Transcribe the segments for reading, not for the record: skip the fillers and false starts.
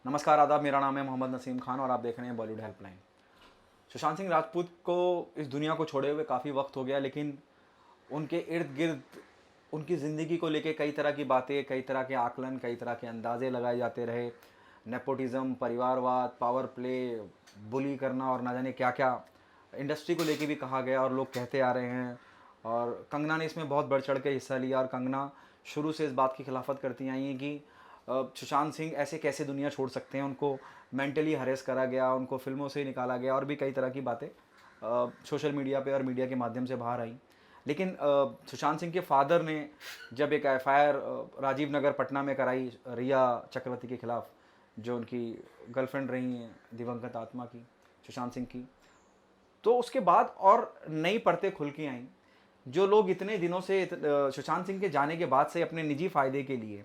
नमस्कार आदाब, मेरा नाम है मोहम्मद नसीम खान और आप देख रहे हैं बॉलीवुड हेल्पलाइन। सुशांत सिंह राजपूत को इस दुनिया को छोड़े हुए काफ़ी वक्त हो गया, लेकिन उनके इर्द गिर्द उनकी ज़िंदगी को लेके कई तरह की बातें, कई तरह के आकलन, कई तरह के अंदाजे लगाए जाते रहे। नेपोटिज़म, परिवारवाद, पावर प्ले, बुली करना और ना जाने क्या क्या इंडस्ट्री को लेके भी कहा गया और लोग कहते आ रहे हैं। और कंगना ने इसमें बहुत बढ़ चढ़ के हिस्सा लिया और कंगना शुरू से इस बात की खिलाफत करती आई हैं कि सुशांत सिंह ऐसे कैसे दुनिया छोड़ सकते हैं। उनको मेंटली हरेस करा गया, उनको फिल्मों से निकाला गया और भी कई तरह की बातें सोशल मीडिया पे और मीडिया के माध्यम से बाहर आई। लेकिन सुशांत सिंह के फादर ने जब एक एफआईआर राजीव नगर पटना में कराई रिया चक्रवर्ती के खिलाफ, जो उनकी गर्लफ्रेंड रही हैं दिवंगत आत्मा की, सुशांत सिंह की, तो उसके बाद और नई परतें खुल के आईं। जो लोग इतने दिनों से सुशांत सिंह के जाने के बाद से अपने निजी फ़ायदे के लिए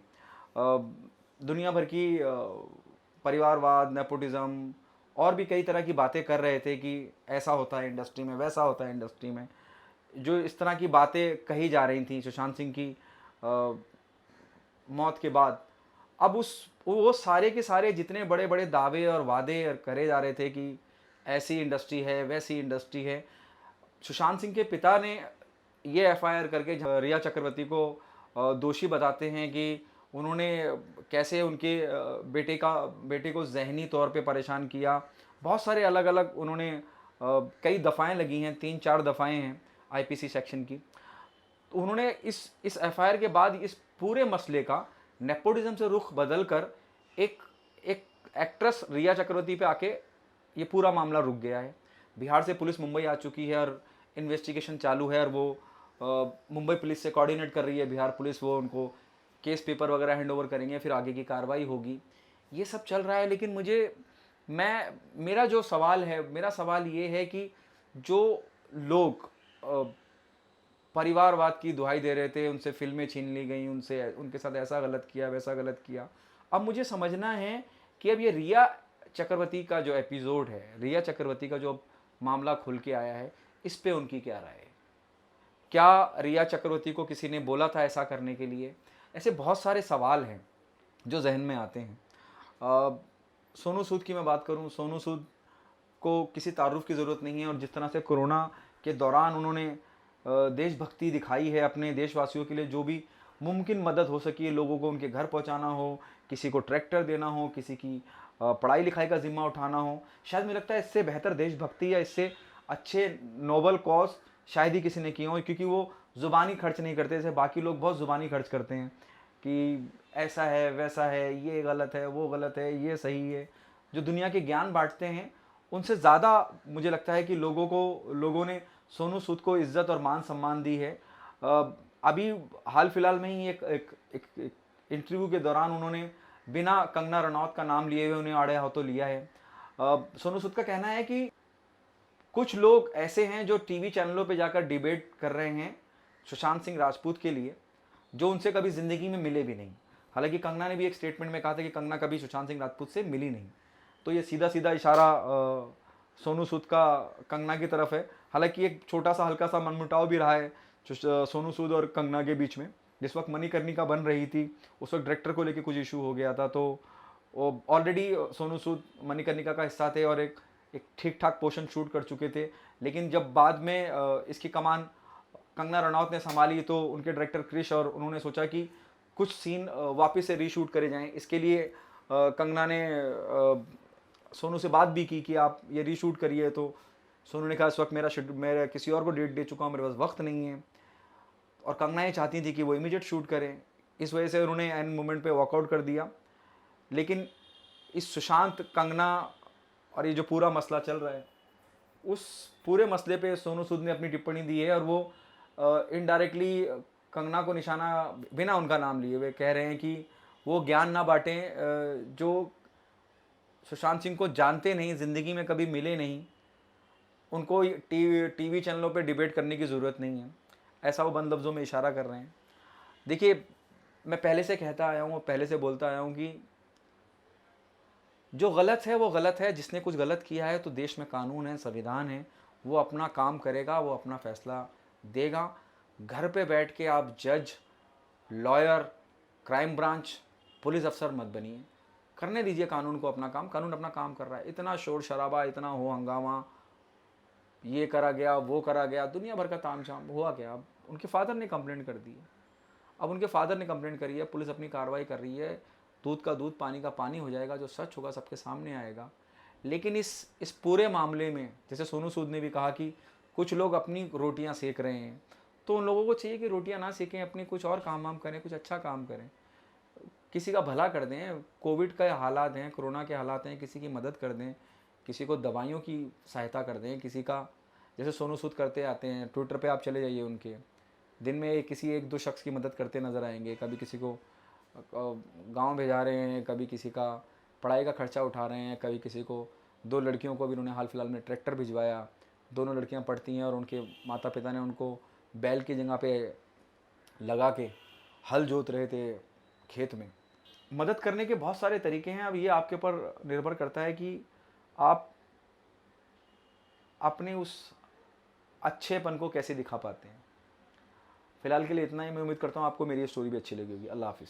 दुनिया भर की परिवारवाद, नेपोटिज्म और भी कई तरह की बातें कर रहे थे कि ऐसा होता है इंडस्ट्री में, वैसा होता है इंडस्ट्री में, जो इस तरह की बातें कही जा रही थी सुशांत सिंह की मौत के बाद, अब उस वो सारे के सारे जितने बड़े बड़े दावे और वादे और करे जा रहे थे कि ऐसी इंडस्ट्री है, वैसी इंडस्ट्री है, सुशांत सिंह के पिता ने ये एफआईआर करके रिया चक्रवर्ती को दोषी बताते हैं कि उन्होंने कैसे उनके बेटे को ज़हनी तौर पे परेशान किया। बहुत सारे अलग अलग उन्होंने कई दफ़ाएं लगी हैं, 3-4 दफ़ाएं हैं आईपीसी सेक्शन की। तो उन्होंने इस एफआईआर के बाद इस पूरे मसले का नेपोटिज्म से रुख बदल कर एक एक एक्ट्रेस रिया चक्रवर्ती पे आके ये पूरा मामला रुक गया है। बिहार से पुलिस मुंबई आ चुकी है और इन्वेस्टिगेशन चालू है और वो मुंबई पुलिस से कोऑर्डिनेट कर रही है बिहार पुलिस। वो उनको केस पेपर वगैरह हैंड ओवर करेंगे, फिर आगे की कार्रवाई होगी। ये सब चल रहा है, लेकिन मेरा जो सवाल है, मेरा सवाल ये है कि जो लोग परिवारवाद की दुहाई दे रहे थे, उनसे फिल्में छीन ली गई, उनसे उनके साथ ऐसा गलत किया, वैसा गलत किया। अब मुझे समझना है कि अब ये रिया चक्रवर्ती का जो एपिसोड है, रिया चक्रवर्ती का जो मामला खुल के आया है, इस पे उनकी क्या राय है? क्या रिया चक्रवर्ती को किसी ने बोला था ऐसा करने के लिए? ऐसे बहुत सारे सवाल हैं जो जहन में आते हैं। सोनू सूद की मैं बात करूं, सोनू सूद को किसी तारुफ की ज़रूरत नहीं है और जिस तरह से कोरोना के दौरान उन्होंने देशभक्ति दिखाई है, अपने देशवासियों के लिए जो भी मुमकिन मदद हो सकी है, लोगों को उनके घर पहुंचाना हो, किसी को ट्रैक्टर देना हो, किसी की पढ़ाई लिखाई का जिम्मा उठाना हो, शायद मुझे लगता है इससे बेहतर देशभक्ति या इससे अच्छे नोबल कॉज शायद ही किसी ने किए हों, क्योंकि वो ज़ुबानी खर्च नहीं करते जैसे बाकी लोग बहुत ज़ुबानी खर्च करते हैं कि ऐसा है, वैसा है, ये गलत है, वो गलत है, ये सही है। जो दुनिया के ज्ञान बांटते हैं, उनसे ज़्यादा मुझे लगता है कि लोगों ने सोनू सूद को इज्जत और मान सम्मान दी है। अभी हाल फिलहाल में ही एक इंटरव्यू के दौरान उन्होंने बिना कंगना रनौत का नाम लिए हुए उन्हें आड़े हाथों लिया है। सोनू सूद का कहना है कि कुछ लोग ऐसे हैं जो टीवी चैनलों पे जाकर डिबेट कर रहे हैं सुशांत सिंह राजपूत के लिए, जो उनसे कभी ज़िंदगी में मिले भी नहीं। हालांकि कंगना ने भी एक स्टेटमेंट में कहा था कि कंगना कभी सुशांत सिंह राजपूत से मिली नहीं। तो ये सीधा सीधा इशारा सोनू सूद का कंगना की तरफ है। हालांकि एक छोटा सा हल्का सा मनमुटाव भी रहा है सोनू सूद और कंगना के बीच में। जिस वक्त मणिकर्णिका बन रही थी उस वक्त डायरेक्टर को लेकर कुछ इशू हो गया था, तो ऑलरेडी सोनू सूद मणिकर्णिका का हिस्सा थे और एक एक ठीक ठाक पोर्शन शूट कर चुके थे। लेकिन जब बाद में इसकी कमान कंगना रनौत ने संभाली तो उनके डायरेक्टर क्रिश और उन्होंने सोचा कि कुछ सीन वापस से रीशूट करे जाएं। इसके लिए कंगना ने सोनू से बात भी की कि आप ये रीशूट करिए, तो सोनू ने कहा इस वक्त मेरा किसी और को डेट दे चुका हूँ, मेरे पास वक्त नहीं है। और कंगना ये चाहती थी कि वो इमीडिएट शूट करें, इस वजह से उन्होंने एंड मोमेंट पे वॉकआउट कर दिया। लेकिन इस सुशांत, कंगना और ये जो पूरा मसला चल रहा है, उस पूरे मसले पे सोनू सूद ने अपनी टिप्पणी दी है और वो इनडायरेक्टली कंगना को निशाना बिना उनका नाम लिए हुए कह रहे हैं कि वो ज्ञान ना बांटें जो सुशांत सिंह को जानते नहीं, ज़िंदगी में कभी मिले नहीं, उनको टीवी चैनलों पे डिबेट करने की ज़रूरत नहीं है। ऐसा वो बंद लफ्ज़ों में इशारा कर रहे हैं। देखिए, मैं पहले से कहता आया हूँ और पहले से बोलता आया हूँ कि जो गलत है वो गलत है। जिसने कुछ गलत किया है तो देश में कानून है, संविधान है, वो अपना काम करेगा, वो अपना फैसला देगा। घर पे बैठ के आप जज, लॉयर, क्राइम ब्रांच, पुलिस अफसर मत बनिए। करने दीजिए कानून को अपना काम, कानून अपना काम कर रहा है। इतना शोर शराबा, इतना हो हंगामा, ये करा गया, वो करा गया, दुनिया भर का तामझाम, हुआ क्या? अब उनके फादर ने कंप्लेंट कर दी है। अब उनके फादर ने कंप्लेंट करी है, पुलिस अपनी कार्रवाई कर रही है, दूध का दूध पानी का पानी हो जाएगा, जो सच होगा सबके सामने आएगा। लेकिन इस पूरे मामले में जैसे सोनू सूद ने भी कहा कि कुछ लोग अपनी रोटियां सेक रहे हैं, तो उन लोगों को चाहिए कि रोटियां ना सेकें, अपनी कुछ और काम वाम करें, कुछ अच्छा काम करें, किसी का भला कर दें। कोविड के हालात हैं, कोरोना के हालात हैं, किसी की मदद कर दें, किसी को दवाइयों की सहायता कर दें, किसी का जैसे सोनू सूद करते आते हैं। ट्विटर पे आप चले जाइए, उनके दिन में किसी एक दो शख्स की मदद करते नज़र आएंगे। कभी किसी को गांव भेजा रहे हैं, कभी किसी का पढ़ाई का खर्चा उठा रहे हैं, कभी किसी को, 2 लड़कियों को भी उन्होंने हाल फिलहाल में ट्रैक्टर भिजवाया। दोनों लड़कियां पढ़ती हैं और उनके माता पिता ने उनको बैल की जगह पे लगा के हल जोत रहे थे खेत में। मदद करने के बहुत सारे तरीके हैं। अब ये आपके ऊपर निर्भर करता है कि आप अपने उस अच्छेपन को कैसे दिखा पाते हैं। फिलहाल के लिए इतना ही। मैं उम्मीद करता हूँ आपको मेरी ये स्टोरी भी अच्छी लगी होगी। अल्लाह हाफ़िज़।